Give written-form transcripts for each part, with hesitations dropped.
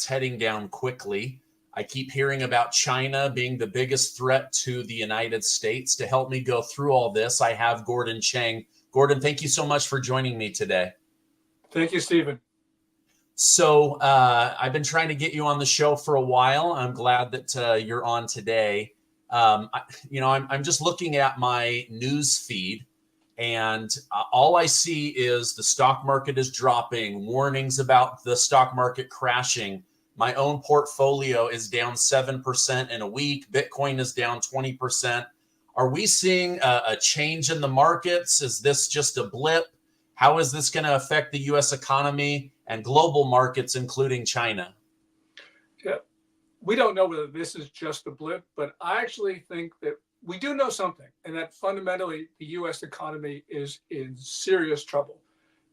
it's heading down quickly. I keep hearing about China being the biggest threat to the United States. To help me go through all this, I have Gordon Chang. Gordon, thank you so much for joining me today. Thank you, Stephen. So I've been trying to get you on the show for a while. I'm glad that you're on today. I'm just looking at my news feed, and all I see is the stock market is dropping, warnings about the stock market crashing. My own portfolio is down 7% in a week. Bitcoin is down 20%. Are we seeing a change in the markets? Is this just a blip? How is this going to affect the U.S. economy and global markets, including China? Yeah, we don't know whether this is just a blip, but I actually think that we do know something, and that fundamentally the U.S. economy is in serious trouble.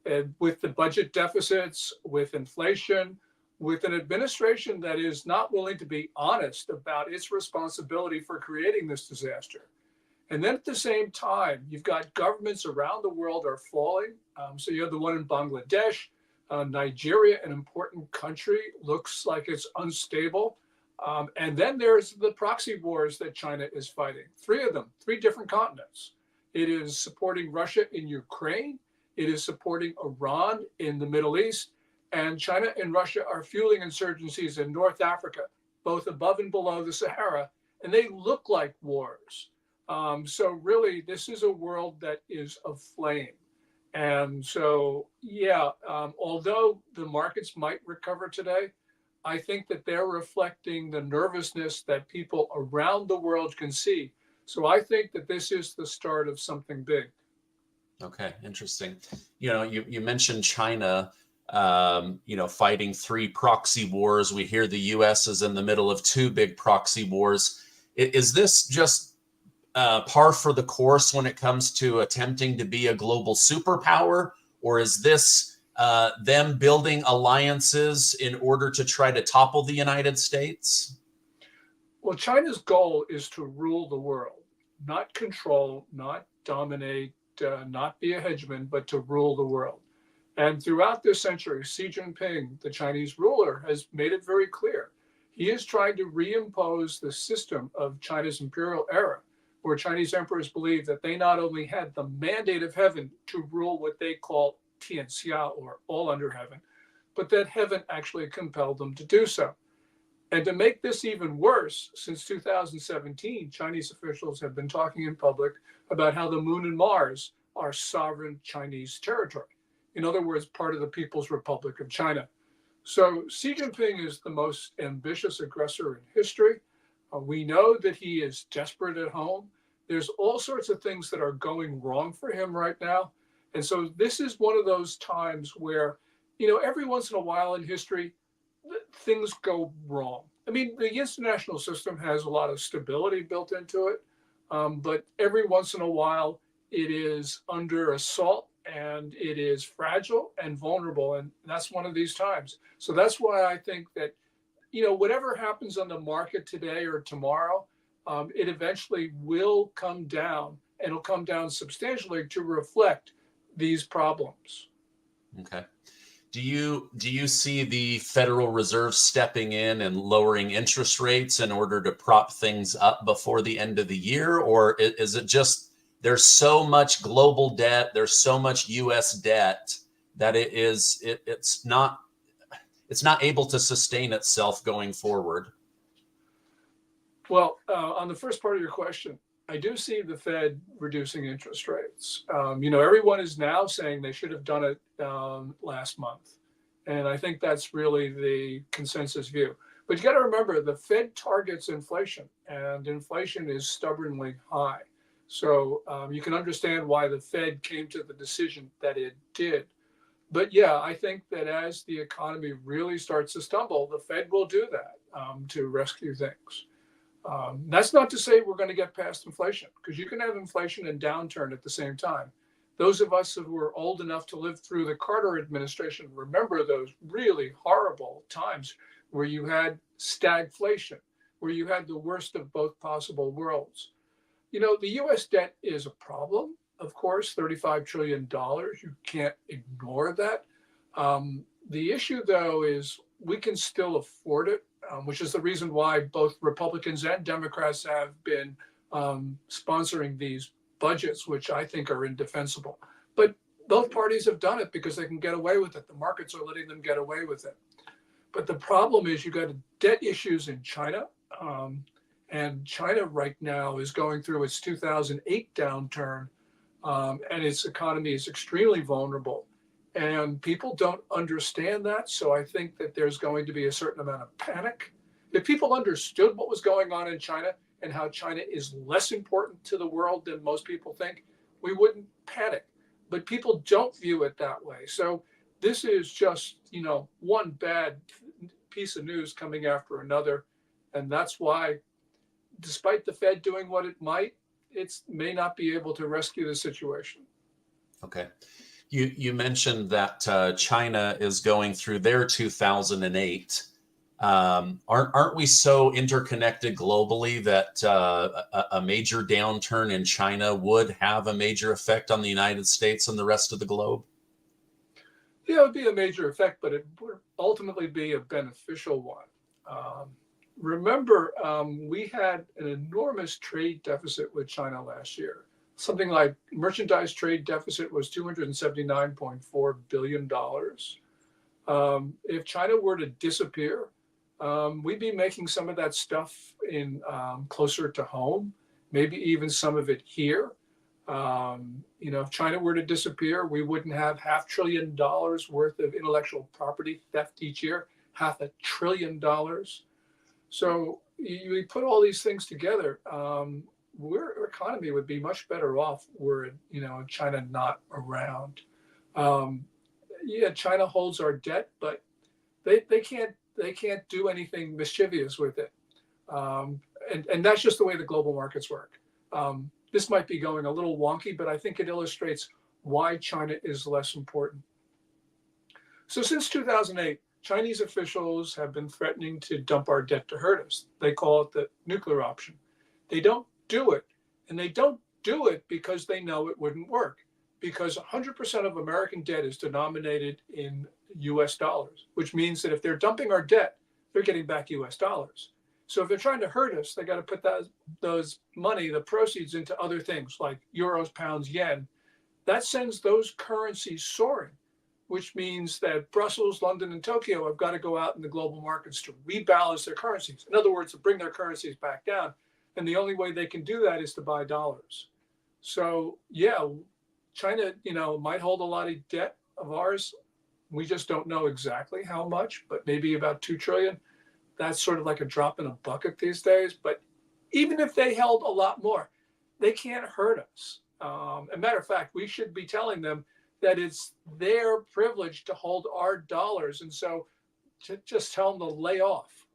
And with the budget deficits, with inflation, with an administration that is not willing to be honest about its responsibility for creating this disaster. And then at the same time, you've got governments around the world are falling. So you have the one in Bangladesh, Nigeria, an important country, looks like it's unstable. And then there's the proxy wars that China is fighting. Three of them, three different continents. It is supporting Russia in Ukraine. It is supporting Iran in the Middle East. And China and Russia are fueling insurgencies in North Africa, both above and below the Sahara. And they look like wars. So really, this is a world that is aflame. And so, although the markets might recover today, I think that they're reflecting the nervousness that people around the world can see. So I think that this is the start of something big. Okay, interesting. You mentioned China, fighting three proxy wars. We hear the U.S. is in the middle of two big proxy wars. Is this just par for the course when it comes to attempting to be a global superpower, or is this them building alliances in order to try to topple the United States? Well, China's goal is to rule the world, not control, not dominate, not be a hegemon, but to rule the world. And throughout this century, Xi Jinping, the Chinese ruler, has made it very clear. He is trying to reimpose the system of China's imperial era, where Chinese emperors believed that they not only had the mandate of heaven to rule what they call Tianxia, or all under heaven, but that heaven actually compelled them to do so. And to make this even worse, since 2017, Chinese officials have been talking in public about how the moon and Mars are sovereign Chinese territory. In other words, part of the People's Republic of China. So Xi Jinping is the most ambitious aggressor in history. We know that he is desperate at home. There's all sorts of things that are going wrong for him right now. And so this is one of those times where, every once in a while in history, things go wrong. I mean, the international system has a lot of stability built into it, but every once in a while it is under assault and it is fragile and vulnerable. And that's one of these times. So that's why I think that, whatever happens on the market today or tomorrow, it eventually will come down, and it'll come down substantially to reflect these problems. Okay. Do you see the Federal Reserve stepping in and lowering interest rates in order to prop things up before the end of the year? Or is it just there's so much global debt, there's so much U.S. debt that it's not able to sustain itself going forward? Well, on the first part of your question, I do see the Fed reducing interest rates. Everyone is now saying they should have done it last month. And I think that's really the consensus view. But you got to remember, the Fed targets inflation, and inflation is stubbornly high. So you can understand why the Fed came to the decision that it did. But yeah, I think that as the economy really starts to stumble, the Fed will do that to rescue things. That's not to say we're going to get past inflation, because you can have inflation and downturn at the same time. Those of us who were old enough to live through the Carter administration remember those really horrible times where you had stagflation, where you had the worst of both possible worlds. The U.S. debt is a problem, of course, $35 trillion. You can't ignore that. The issue, though, is we can still afford it, which is the reason why both Republicans and Democrats have been sponsoring these budgets, which I think are indefensible. But both parties have done it because they can get away with it. The markets are letting them get away with it. But the problem is you got debt issues in China. And China right now is going through its 2008 downturn, and its economy is extremely vulnerable. And people don't understand that. So I think that there's going to be a certain amount of panic. If people understood what was going on in China and how China is less important to the world than most people think, we wouldn't panic. But people don't view it that way. So this is just, one bad piece of news coming after another. And that's why, despite the Fed doing what it might, it may not be able to rescue the situation. Okay. You mentioned that China is going through their 2008. Aren't we so interconnected globally that a major downturn in China would have a major effect on the United States and the rest of the globe? Yeah, it would be a major effect, but it would ultimately be a beneficial one. Remember, we had an enormous trade deficit with China last year. Something like merchandise trade deficit was $279.4 billion. If China were to disappear, we'd be making some of that stuff in closer to home, maybe even some of it here. If China were to disappear, we wouldn't have $500 billion worth of intellectual property theft each year, $500 billion. So you put all these things together, our economy would be much better off were China not around. China holds our debt, but they can't do anything mischievous with it. And that's just the way the global markets work. This might be going a little wonky, but I think it illustrates why China is less important. So since 2008, Chinese officials have been threatening to dump our debt to hurt us. They call it the nuclear option. They don't do it. And they don't do it because they know it wouldn't work. Because 100% of American debt is denominated in US dollars, which means that if they're dumping our debt, they're getting back US dollars. So if they're trying to hurt us, they got to put those money, the proceeds, into other things like euros, pounds, yen. That sends those currencies soaring, which means that Brussels, London, and Tokyo have got to go out in the global markets to rebalance their currencies. In other words, to bring their currencies back down. And the only way they can do that is to buy dollars. So, China, might hold a lot of debt of ours. We just don't know exactly how much, but maybe about $2 trillion. That's sort of like a drop in a bucket these days. But even if they held a lot more, they can't hurt us. As a matter of fact, we should be telling them that it's their privilege to hold our dollars. And so to just tell them to lay off.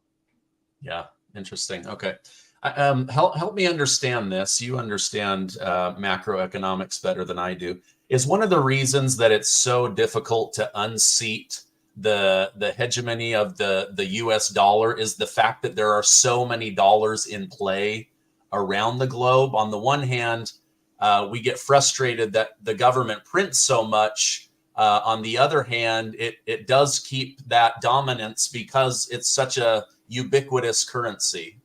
Yeah, interesting. Okay. Help me understand this. You understand macroeconomics better than I do. Is one of the reasons that it's so difficult to unseat the hegemony of the US dollar is the fact that there are so many dollars in play around the globe? On the one hand, we get frustrated that the government prints so much. On the other hand, it does keep that dominance because it's such a ubiquitous currency.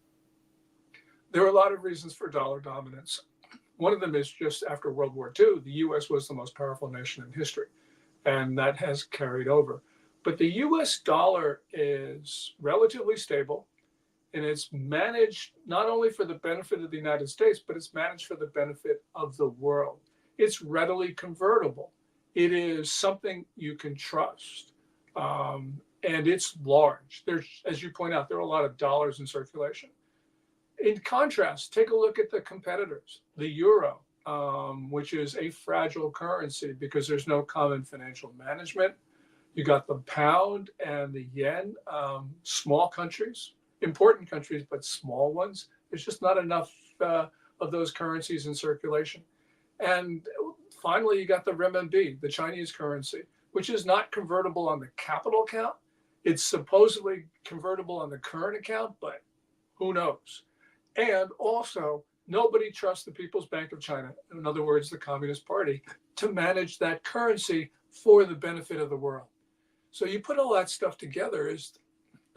There are a lot of reasons for dollar dominance. One of them is just after World War II, the U.S. was the most powerful nation in history, and that has carried over. But the U.S. dollar is relatively stable, and it's managed not only for the benefit of the United States, but it's managed for the benefit of the world. It's readily convertible. It is something you can trust, and it's large. There's, as you point out, there are a lot of dollars in circulation. In contrast, take a look at the competitors. The euro, which is a fragile currency because there's no common financial management. You got the pound and the yen, small countries, important countries, but small ones. There's just not enough of those currencies in circulation. And finally, you got the renminbi, the Chinese currency, which is not convertible on the capital account. It's supposedly convertible on the current account, but who knows? And also, nobody trusts the People's Bank of China, in other words, the Communist Party, to manage that currency for the benefit of the world. So you put all that stuff together, is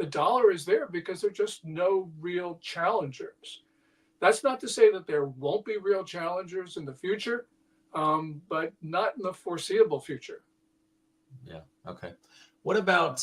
the dollar is there because there are just no real challengers. That's not to say that there won't be real challengers in the future, but not in the foreseeable future. Yeah. Okay. What about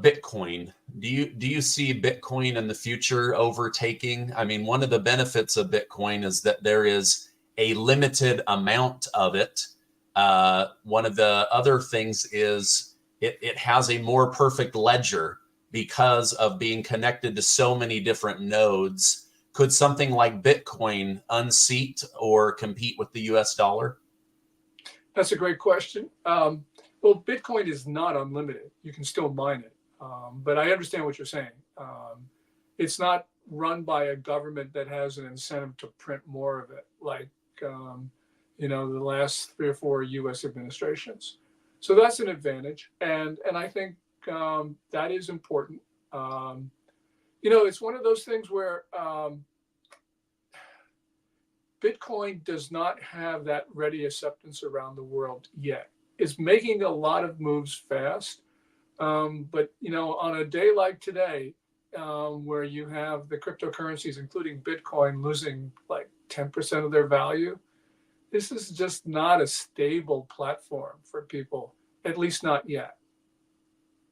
Bitcoin? Do you see Bitcoin in the future overtaking? I mean, one of the benefits of Bitcoin is that there is a limited amount of it. One of the other things is it has a more perfect ledger because of being connected to so many different nodes. Could something like Bitcoin unseat or compete with the US dollar? That's a great question. Well, Bitcoin is not unlimited. You can still mine it. But I understand what you're saying. It's not run by a government that has an incentive to print more of it, like, the last 3 or 4 US administrations. So that's an advantage. And I think that is important. It's one of those things where Bitcoin does not have that ready acceptance around the world yet. It's making a lot of moves fast. But, on a day like today, where you have the cryptocurrencies, including Bitcoin, losing like 10% of their value, this is just not a stable platform for people, at least not yet.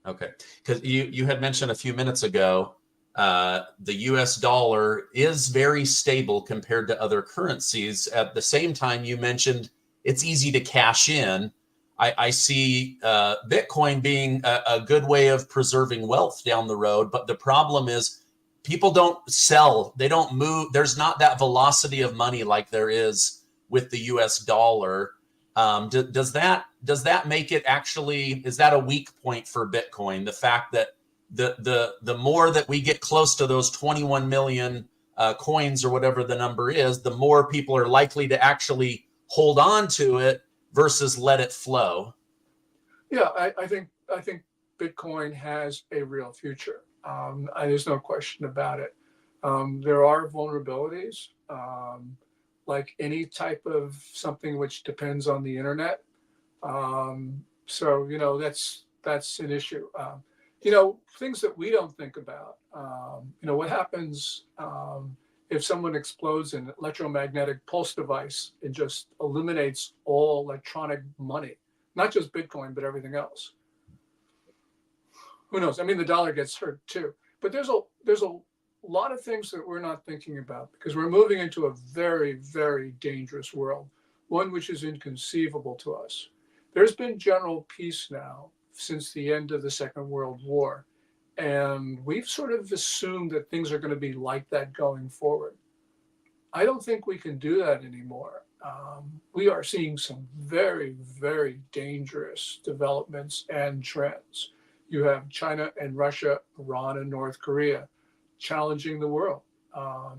Okay. Because you had mentioned a few minutes ago, the US dollar is very stable compared to other currencies. At the same time, you mentioned it's easy to cash in. I see Bitcoin being a good way of preserving wealth down the road. But the problem is people don't sell. They don't move. There's not that velocity of money like there is with the US dollar. Does that make it actually, is that a weak point for Bitcoin? The fact that the more that we get close to those 21 million coins or whatever the number is, the more people are likely to actually hold on to it versus let it flow. Yeah, I think Bitcoin has a real future. There's no question about it. There are vulnerabilities, like any type of something which depends on the internet. So that's an issue. Things that we don't think about. What happens if someone explodes an electromagnetic pulse device and just eliminates all electronic money, not just Bitcoin, but everything else? Who knows? I mean, the dollar gets hurt too. But there's a lot of things that we're not thinking about because we're moving into a very, very dangerous world, one which is inconceivable to us. There's been general peace now since the end of the Second World War. And we've sort of assumed that things are going to be like that going forward. I don't think we can do that anymore. We are seeing some very, very dangerous developments and trends. You have China and Russia, Iran and North Korea challenging the world.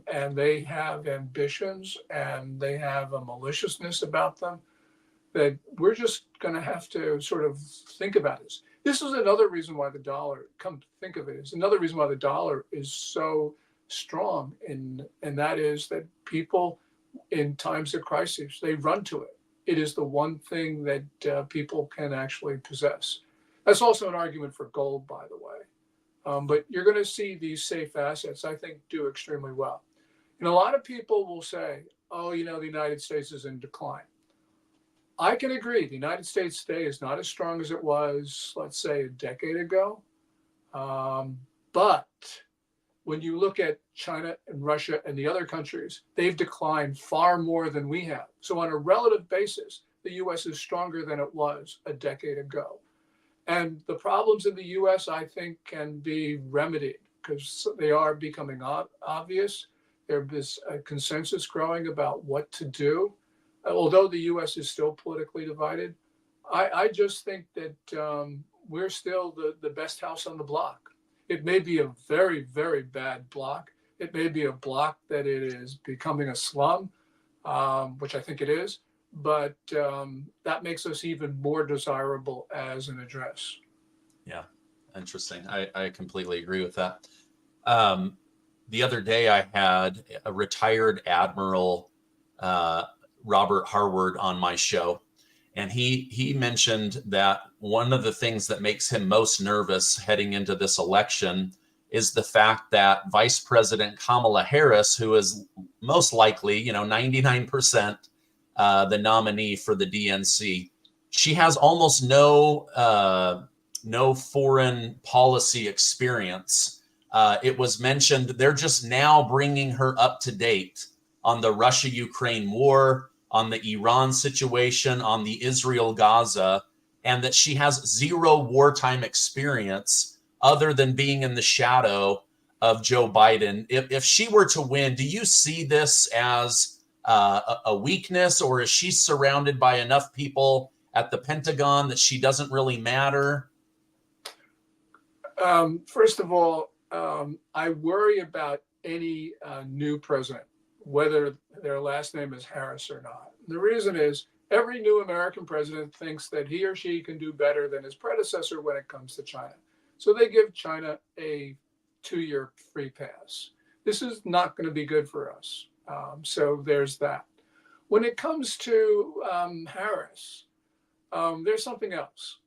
And they have ambitions and they have a maliciousness about them that we're just going to have to sort of think about this. This is another reason why the dollar, come to think of it, is another reason why the dollar is so strong. And that is that people in times of crisis, they run to it. It is the one thing that people can actually possess. That's also an argument for gold, by the way. But you're going to see these safe assets, I think, do extremely well. And a lot of people will say, oh, the United States is in decline. I can agree. The United States today is not as strong as it was, let's say, a decade ago. But when you look at China and Russia and the other countries, they've declined far more than we have. So on a relative basis, the U.S. is stronger than it was a decade ago. And the problems in the U.S., I think, can be remedied because they are becoming obvious. There is a consensus growing about what to do. Although the U.S. is still politically divided, I just think that we're still the best house on the block. It may be a very, very bad block. It may be a block that it is becoming a slum, which I think it is, but that makes us even more desirable as an address. Yeah, interesting. I completely agree with that. The other day I had a retired admiral, Robert Harward, on my show. And he mentioned that one of the things that makes him most nervous heading into this election is the fact that Vice President Kamala Harris, who is most likely, 99% the nominee for the DNC, she has almost no foreign policy experience. It was mentioned they're just now bringing her up to date on the Russia-Ukraine war, on the Iran situation, on the Israel-Gaza, and that she has zero wartime experience other than being in the shadow of Joe Biden. If she were to win, do you see this as a weakness, or is she surrounded by enough people at the Pentagon that she doesn't really matter? First of all, I worry about any new president, whether their last name is Harris or not. The reason is every new American president thinks that he or she can do better than his predecessor when it comes to China. So they give China a 2-year free pass. This is not going to be good for us. So there's that. When it comes to Harris, there's something else.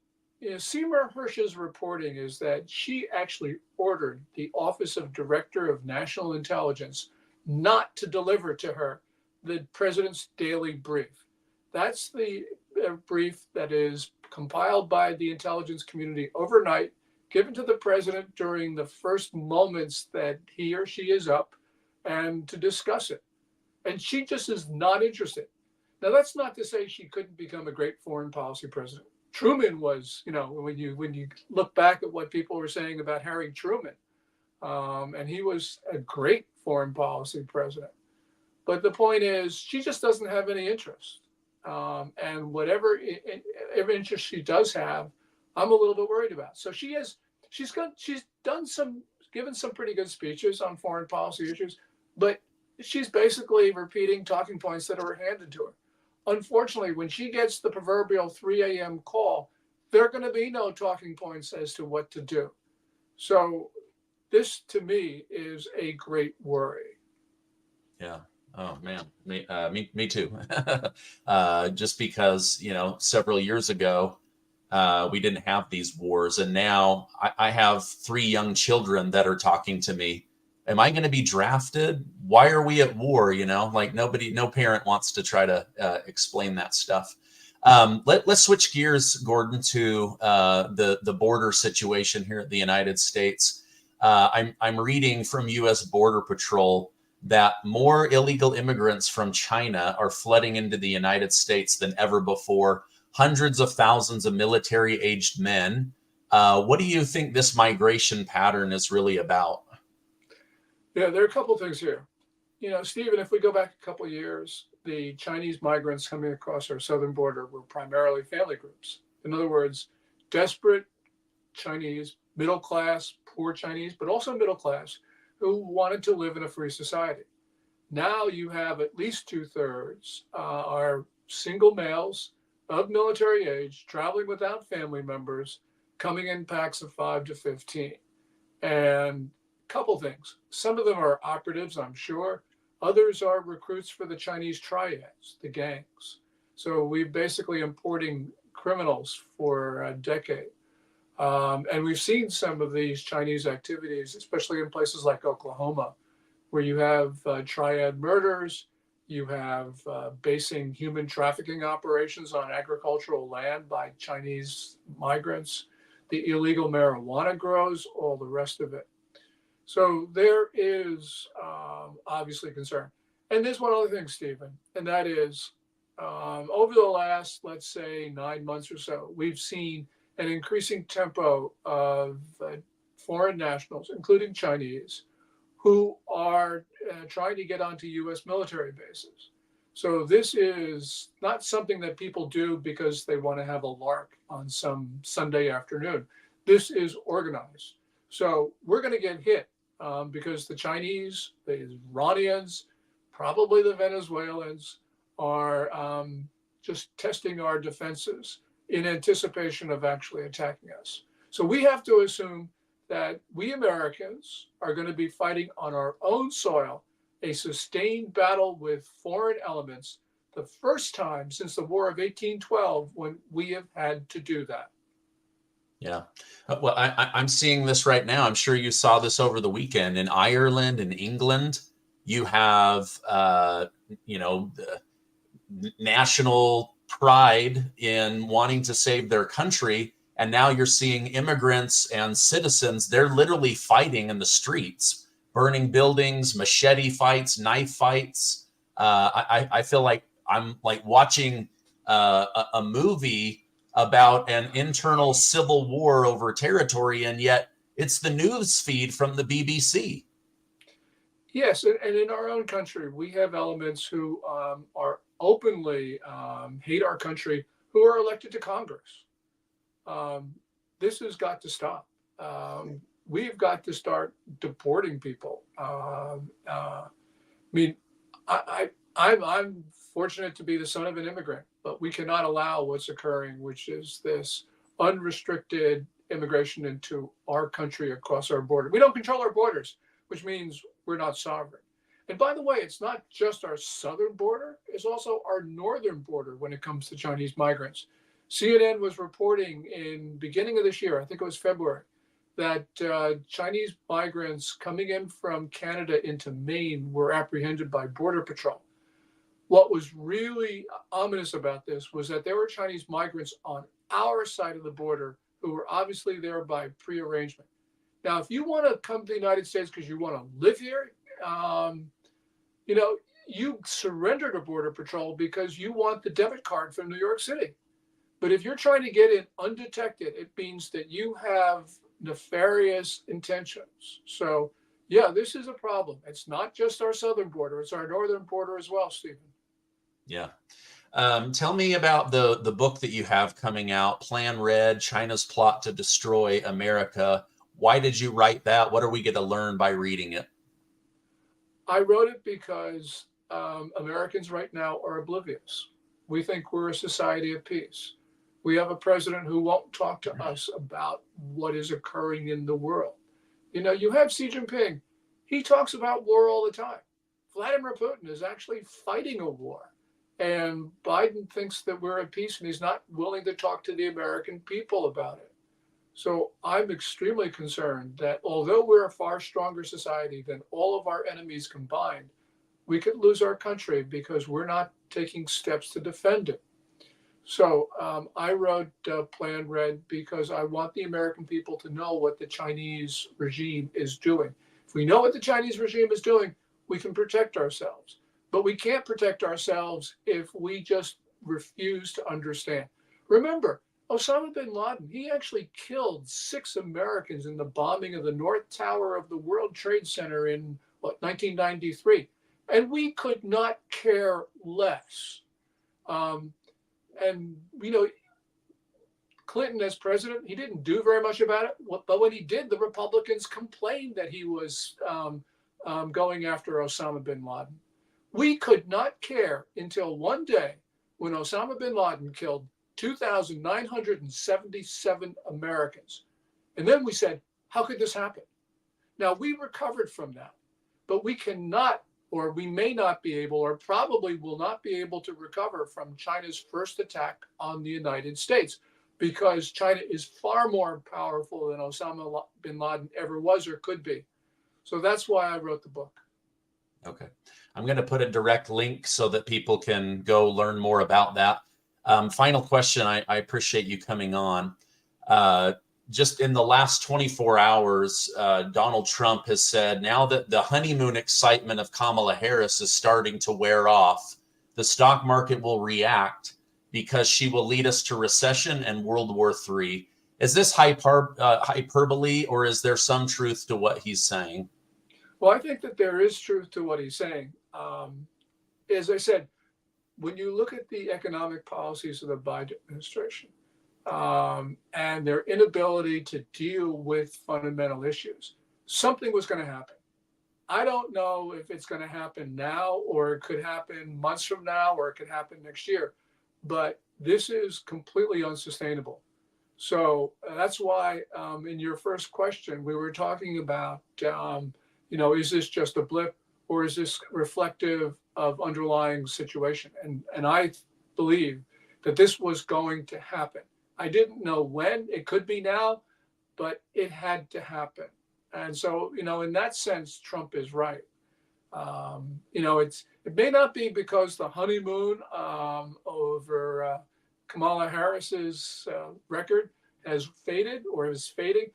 Seymour Hersh's reporting is that she actually ordered the Office of Director of National Intelligence not to deliver to her the president's daily brief. That's the brief that is compiled by the intelligence community overnight, given to the president during the first moments that he or she is up, and to discuss it. And she just is not interested. Now, that's not to say she couldn't become a great foreign policy president. Truman was, when you look back at what people were saying about Harry Truman, and he was a great foreign policy president. But the point is, she just doesn't have any interest. And whatever interest she does have, I'm a little bit worried about. So she's given some pretty good speeches on foreign policy issues, but she's basically repeating talking points that are handed to her. Unfortunately, when she gets the proverbial 3 a.m. call, there are going to be no talking points as to what to do. So this, to me, is a great worry. Yeah. Oh, man. Me too. Just because, several years ago, we didn't have these wars. And now I have 3 young children that are talking to me. Am I going to be drafted? Why are we at war? No parent wants to try to explain that stuff. Let's switch gears, Gordon, to the border situation here at the United States. I'm reading from U.S. Border Patrol that more illegal immigrants from China are flooding into the United States than ever before. Hundreds of thousands of military-aged men. What do you think this migration pattern is really about? Yeah, there are a couple of things here. Stephen, if we go back a couple of years, the Chinese migrants coming across our southern border were primarily family groups. In other words, desperate Chinese, middle class, poor Chinese, but also middle class, who wanted to live in a free society. Now you have at least 2/3 are single males of military age, traveling without family members, coming in packs of 5 to 15. And couple things. Some of them are operatives, I'm sure. Others are recruits for the Chinese triads, the gangs. So we're basically importing criminals for a decade. And we've seen some of these Chinese activities, especially in places like Oklahoma, where you have triad murders, you have basing human trafficking operations on agricultural land by Chinese migrants, the illegal marijuana grows, all the rest of it. So there is obviously concern. And there's one other thing, Stephen, and that is over the last, let's say, 9 months or so, we've seen an increasing tempo of foreign nationals, including Chinese, who are trying to get onto U.S. military bases. So this is not something that people do because they want to have a lark on some Sunday afternoon. This is organized. So we're going to get hit because the Chinese, the Iranians, probably the Venezuelans are just testing our defenses in anticipation of actually attacking us. So we have to assume that we Americans are going to be fighting on our own soil a sustained battle with foreign elements the first time since the War of 1812 when we have had to do that. Yeah. Well, I'm seeing this right now. I'm sure you saw this over the weekend in Ireland and England. You have, national pride in wanting to save their country. And now you're seeing immigrants and citizens, they're literally fighting in the streets, burning buildings, machete fights, knife fights. I feel like I'm like watching a movie about an internal civil war over territory, and yet it's the news feed from the BBC. Yes, and in our own country, we have elements who are openly hate our country, who are elected to Congress. This has got to stop. We've got to start deporting people. I'm fortunate to be the son of an immigrant, but we cannot allow what's occurring, which is this unrestricted immigration into our country across our border. We don't control our borders, which means we're not sovereign. And by the way, it's not just our southern border, it's also our northern border when it comes to Chinese migrants. CNN was reporting in beginning of this year, I think it was February, that Chinese migrants coming in from Canada into Maine were apprehended by Border Patrol. What was really ominous about this was that there were Chinese migrants on our side of the border who were obviously there by prearrangement. Now, if you want to come to the United States because you want to live here, you surrender to Border Patrol because you want the debit card from New York City. But if you're trying to get in undetected, it means that you have nefarious intentions. So, yeah, this is a problem. It's not just our southern border, it's our northern border as well, Stephen. Yeah. Tell me about the book that you have coming out, Plan Red, China's Plot to Destroy America. Why did you write that? What are we going to learn by reading it? I wrote it because Americans right now are oblivious. We think we're a society of peace. We have a president who won't talk to us about what is occurring in the world. You have Xi Jinping. He talks about war all the time. Vladimir Putin is actually fighting a war. And Biden thinks that we're at peace and he's not willing to talk to the American people about it. So I'm extremely concerned that although we're a far stronger society than all of our enemies combined, we could lose our country because we're not taking steps to defend it. So I wrote Plan Red because I want the American people to know what the Chinese regime is doing. If we know what the Chinese regime is doing, we can protect ourselves. But we can't protect ourselves if we just refuse to understand. Remember, Osama bin Laden, he actually killed 6 Americans in the bombing of the North Tower of the World Trade Center in, 1993. And we could not care less. Clinton as president, he didn't do very much about it. But when he did, the Republicans complained that he was going after Osama bin Laden. We could not care until one day when Osama bin Laden killed 2,977 Americans. And then we said, how could this happen? Now, we recovered from that, but we cannot, or we may not be able, or probably will not be able to recover from China's first attack on the United States, because China is far more powerful than Osama bin Laden ever was or could be. So that's why I wrote the book. Okay. I'm going to put a direct link so that people can go learn more about that. Final question. I appreciate you coming on. Just in the last 24 hours, Donald Trump has said now that the honeymoon excitement of Kamala Harris is starting to wear off, the stock market will react because she will lead us to recession and World War III. Is this hyperbole, or is there some truth to what he's saying? Well, I think that there is truth to what he's saying. As I said, when you look at the economic policies of the Biden administration and their inability to deal with fundamental issues, something was going to happen. I don't know if it's going to happen now, or it could happen months from now, or it could happen next year. But this is completely unsustainable. So that's why in your first question, we were talking about, is this just a blip, or is this reflective of underlying situation? And I believe that this was going to happen. I didn't know when. It could be now, but it had to happen. And so, in that sense, Trump is right. It may not be because the honeymoon over Kamala Harris's record has faded or is fading,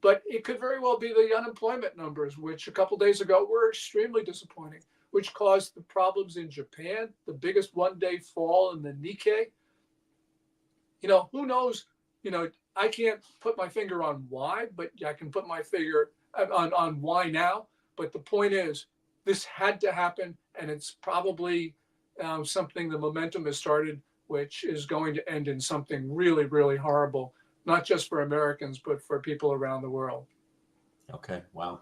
but it could very well be the unemployment numbers, which a couple days ago were extremely disappointing, which caused the problems in Japan, the biggest one-day fall in the Nikkei. Who knows? I can't put my finger on why, but I can put my finger on why now. But the point is, this had to happen, and it's probably something the momentum has started, which is going to end in something really, really horrible, not just for Americans, but for people around the world. Okay, wow.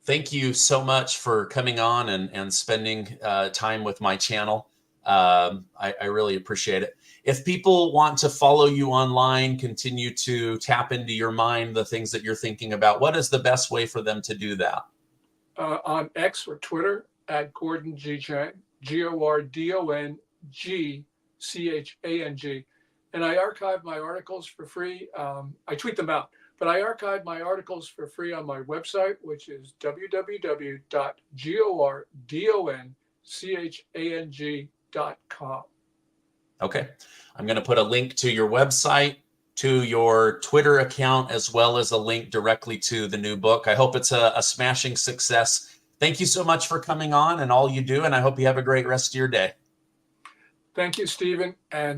Thank you so much for coming on and spending time with my channel. I really appreciate it. If people want to follow you online, continue to tap into your mind, the things that you're thinking about, what is the best way for them to do that? On X or Twitter at Gordon G. Chang, GordonGchang. And I archive my articles for free. I tweet them out, but I archive my articles for free on my website, which is www.gordonchang.com. Okay. I'm going to put a link to your website, to your Twitter account, as well as a link directly to the new book. I hope it's a smashing success. Thank you so much for coming on and all you do, and I hope you have a great rest of your day. Thank you, Stephen. And